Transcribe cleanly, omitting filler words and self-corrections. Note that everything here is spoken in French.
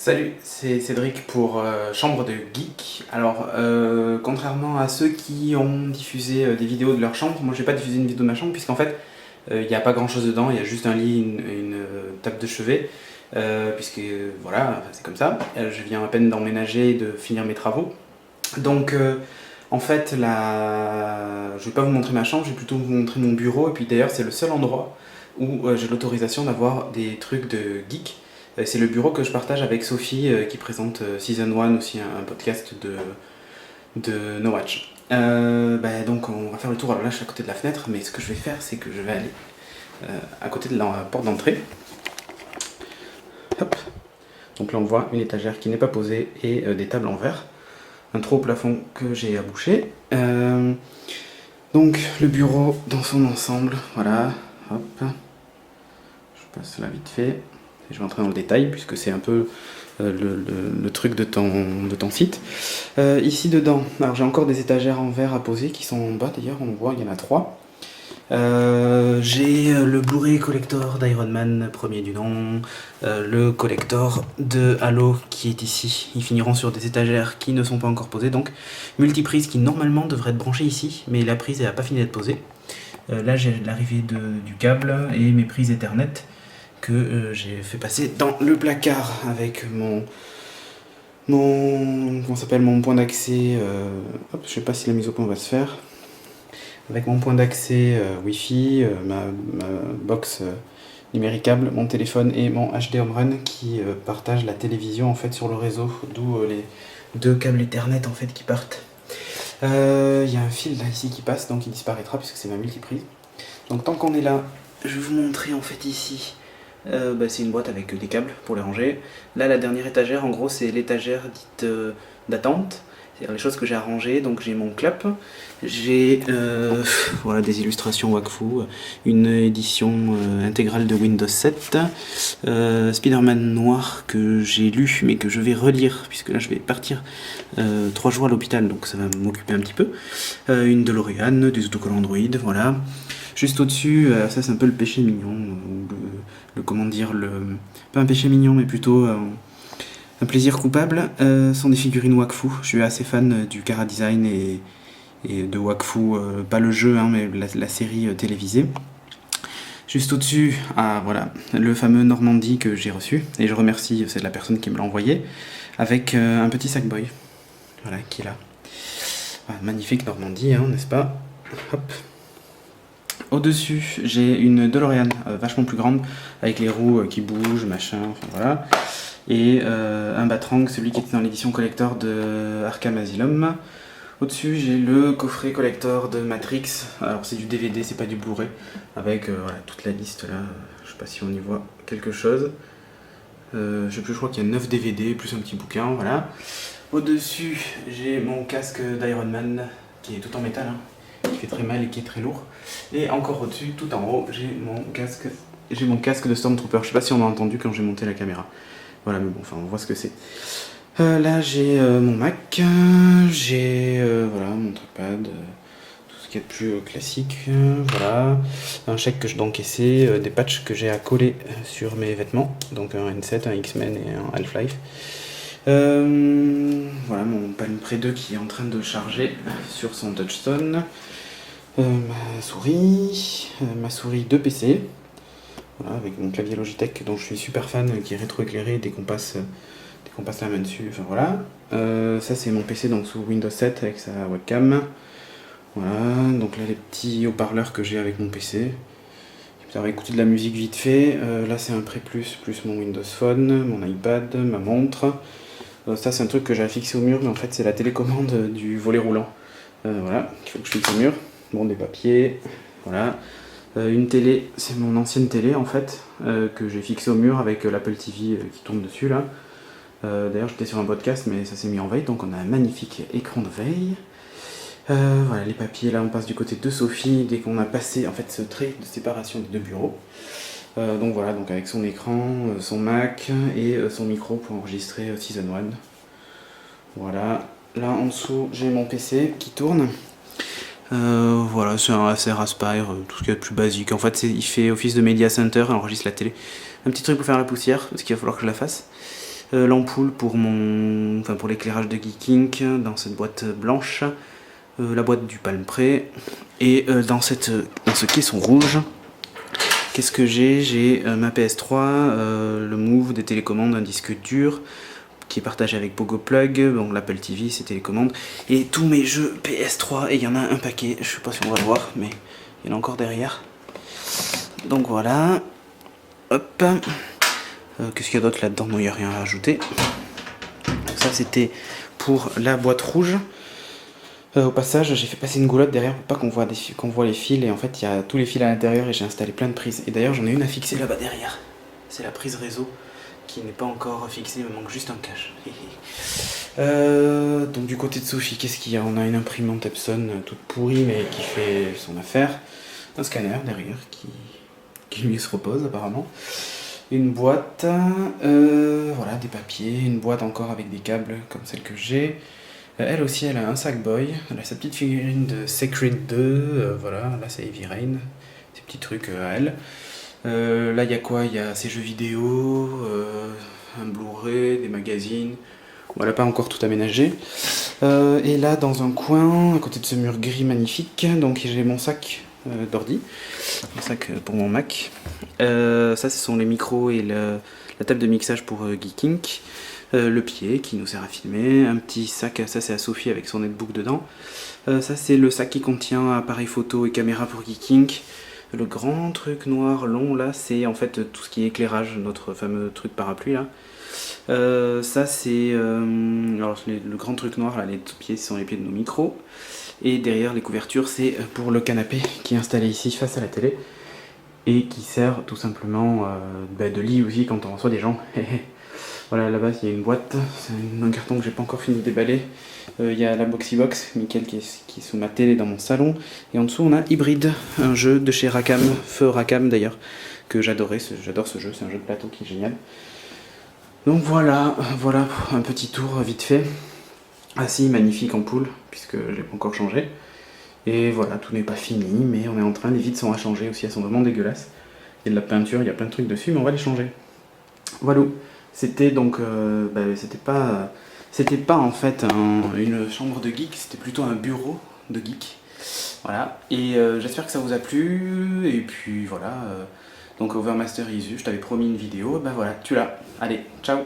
Salut, c'est Cédric pour Chambre de Geek. Alors, contrairement à ceux qui ont diffusé des vidéos de leur chambre, moi j'ai pas diffusé une vidéo de ma chambre puisqu'en fait il n'y a pas grand chose dedans, il y a juste un lit, une table de chevet, puisque voilà, enfin, c'est comme ça. Je viens à peine d'emménager et de finir mes travaux. Donc, en fait, je vais pas vous montrer ma chambre, je vais plutôt vous montrer mon bureau. Et puis d'ailleurs, c'est le seul endroit où j'ai l'autorisation d'avoir des trucs de geek. C'est le bureau que je partage avec Sophie qui présente Season 1, aussi un podcast de No Watch. Donc on va faire le tour. Alors là je suis à côté de la fenêtre, mais ce que je vais faire c'est que je vais aller à côté de la porte d'entrée. Hop. Donc là on voit une étagère qui n'est pas posée et des tables en verre. Un trou au plafond que j'ai à boucher. Donc le bureau dans son ensemble, voilà. Hop. Je passe là vite fait. Je vais entrer dans le détail puisque c'est un peu le truc de ton site. Ici dedans, alors j'ai encore des étagères en verre à poser qui sont en bas d'ailleurs, on voit, il y en a 3. J'ai le Blu-ray collector d'Iron Man, premier du nom, le collector de Halo qui est ici. Ils finiront sur des étagères qui ne sont pas encore posées, donc multiprise qui normalement devrait être branchée ici, mais la prise n'a pas fini d'être posée. Là j'ai l'arrivée du câble et mes prises Ethernet que j'ai fait passer dans le placard avec mon point d'accès. Je sais pas si la mise au point va se faire. Avec mon point d'accès Wi-Fi, ma box numéricable, mon téléphone et mon HD Home Run qui partagent la télévision en fait sur le réseau, d'où les 2 câbles Ethernet en fait qui partent. Il y a un fil là ici qui passe, donc il disparaîtra puisque c'est ma multiprise. Donc tant qu'on est là, je vais vous montrer en fait ici. C'est une boîte avec des câbles pour les ranger. Là, la dernière étagère, en gros, c'est l'étagère dite d'attente. C'est-à-dire les choses que j'ai à ranger. Donc j'ai mon clap, j'ai voilà, des illustrations Wakfu, une édition intégrale de Windows 7, Spider-Man noir que j'ai lu mais que je vais relire puisque là je vais partir 3 jours à l'hôpital, donc ça va m'occuper un petit peu. Une DeLorean, des autocollants Android, voilà. Juste au-dessus, ça c'est un peu le péché mignon, ou comment dire, pas un péché mignon, mais plutôt un plaisir coupable, sont des figurines Wakfu. Je suis assez fan du Kara Design et de Wakfu, pas le jeu, hein, mais la série télévisée. Juste au-dessus, voilà, le fameux Normandie que j'ai reçu, et je remercie, c'est la personne qui me l'a envoyé, avec un petit Sackboy, voilà, qui est là. Voilà, magnifique Normandie, hein, n'est-ce pas? Hop. Au-dessus, j'ai une DeLorean vachement plus grande, avec les roues qui bougent, machin, enfin voilà. Et un Batrang, celui qui était dans l'édition collector de Arkham Asylum. Au-dessus, j'ai le coffret collector de Matrix. Alors c'est du DVD, c'est pas du Blu-ray, avec voilà, toute la liste là. Je sais pas si on y voit quelque chose. Je sais plus, je crois qu'il y a 9 DVD, plus un petit bouquin, voilà. Au-dessus, j'ai mon casque d'Iron Man, qui est tout en métal, hein, qui fait très mal et qui est très lourd. Et encore au-dessus, tout en haut, j'ai mon casque de Stormtrooper. Je sais pas si on a entendu quand j'ai monté la caméra. Voilà, mais bon, enfin, on voit ce que c'est. Là, j'ai mon Mac, j'ai voilà, mon trackpad, tout ce qu'il y a de plus classique. Voilà, un chèque que je dois encaisser, des patchs que j'ai à coller sur mes vêtements. Donc un N7, un X-Men et un Half-Life. Voilà, mon Palm Pre 2 qui est en train de charger sur son touchstone. Ma souris de PC, voilà, avec mon clavier Logitech dont je suis super fan, qui est rétroéclairé dès qu'on passe la main dessus, enfin voilà. Ça c'est mon PC donc sous Windows 7 avec sa webcam. Voilà, donc là les petits haut-parleurs que j'ai avec mon PC. Ça va écouter de la musique vite fait. Là c'est un Pré plus mon Windows Phone, mon iPad, ma montre. Ça c'est un truc que j'ai fixé au mur, mais en fait c'est la télécommande du volet roulant. Voilà, il faut que je fixe au mur. Bon, des papiers, voilà. Une télé, c'est mon ancienne télé en fait, que j'ai fixée au mur avec l'Apple TV qui tourne dessus là. D'ailleurs j'étais sur un podcast mais ça s'est mis en veille, donc on a un magnifique écran de veille. Voilà, les papiers, là on passe du côté de Sophie dès qu'on a passé en fait ce trait de séparation des 2 bureaux. Donc voilà, donc avec son écran, son Mac et son micro pour enregistrer Season 1. Voilà, là en dessous j'ai mon PC qui tourne. Voilà, c'est un Acer Aspire, tout ce qu'il y a de plus basique. En fait, il fait office de Media Center, il enregistre la télé. Un petit truc pour faire la poussière, parce qu'il va falloir que je la fasse. l'ampoule pour pour l'éclairage de Geek dans cette boîte blanche, la boîte du Palmpré, et dans ce caisson rouge, qu'est-ce que j'ai ma PS3, le Move, des télécommandes, un disque dur qui est partagé avec Pogoplug, donc l'Apple TV, ses télécommandes, et tous mes jeux PS3, et il y en a un paquet, je sais pas si on va le voir, mais il y en a encore derrière. Donc voilà, hop, qu'est-ce qu'il y a d'autre là-dedans? Non, il n'y a rien à rajouter. Donc ça c'était pour la boîte rouge. Au passage, j'ai fait passer une goulotte derrière pour pas qu'on voit les fils, et en fait il y a tous les fils à l'intérieur et j'ai installé plein de prises. Et d'ailleurs j'en ai une à fixer là-bas derrière, c'est la prise réseau qui n'est pas encore fixée, il me manque juste un cache. Donc du côté de Sophie, qu'est-ce qu'il y a? On a une imprimante Epson toute pourrie mais qui fait son affaire. Un scanner derrière qui lui se repose apparemment. Une boîte, voilà, des papiers, une boîte encore avec des câbles comme celle que j'ai. Elle aussi, elle a un Sackboy, elle a sa petite figurine de Secret 2, voilà, là c'est Heavy Rain, ces petits trucs à elle. Là il y a quoi? Il y a ses jeux vidéo, un Blu-ray, des magazines. Bon, elle n'a pas encore tout aménagé. Et là dans un coin, à côté de ce mur gris magnifique, donc j'ai mon sac d'ordi, un sac pour mon Mac. Ça ce sont les micros et la table de mixage pour Geeking. Le pied qui nous sert à filmer, un petit sac, ça c'est à Sophie avec son netbook dedans. Ça c'est le sac qui contient appareil photo et caméra pour Geeking. Le grand truc noir long là, c'est en fait tout ce qui est éclairage, notre fameux truc parapluie là. Ça c'est le grand truc noir là, les pieds sont les pieds de nos micros. Et derrière les couvertures c'est pour le canapé qui est installé ici face à la télé et qui sert tout simplement de lit aussi quand on reçoit des gens. Voilà, là-bas il y a une boîte, c'est un carton que j'ai pas encore fini de déballer. Il y a la Boxybox, Mickaël qui est sous ma télé dans mon salon. Et en dessous on a Hybrid, un jeu de chez Rackham, Feu Rackham d'ailleurs, que j'adore ce jeu, c'est un jeu de plateau qui est génial. Donc voilà un petit tour vite fait. Ah si, magnifique ampoule, puisque je l'ai pas encore changé. Et voilà, tout n'est pas fini, mais on est en train, les vitres sont à changer aussi, elles sont vraiment dégueulasses. Il y a de la peinture, il y a plein de trucs dessus, mais on va les changer. Voilà. C'était donc, c'était pas en fait une chambre de geek, c'était plutôt un bureau de geek. Voilà, et j'espère que ça vous a plu, et puis voilà, donc Overmaster Isu, je t'avais promis une vidéo, ben voilà, tu l'as. Allez, ciao!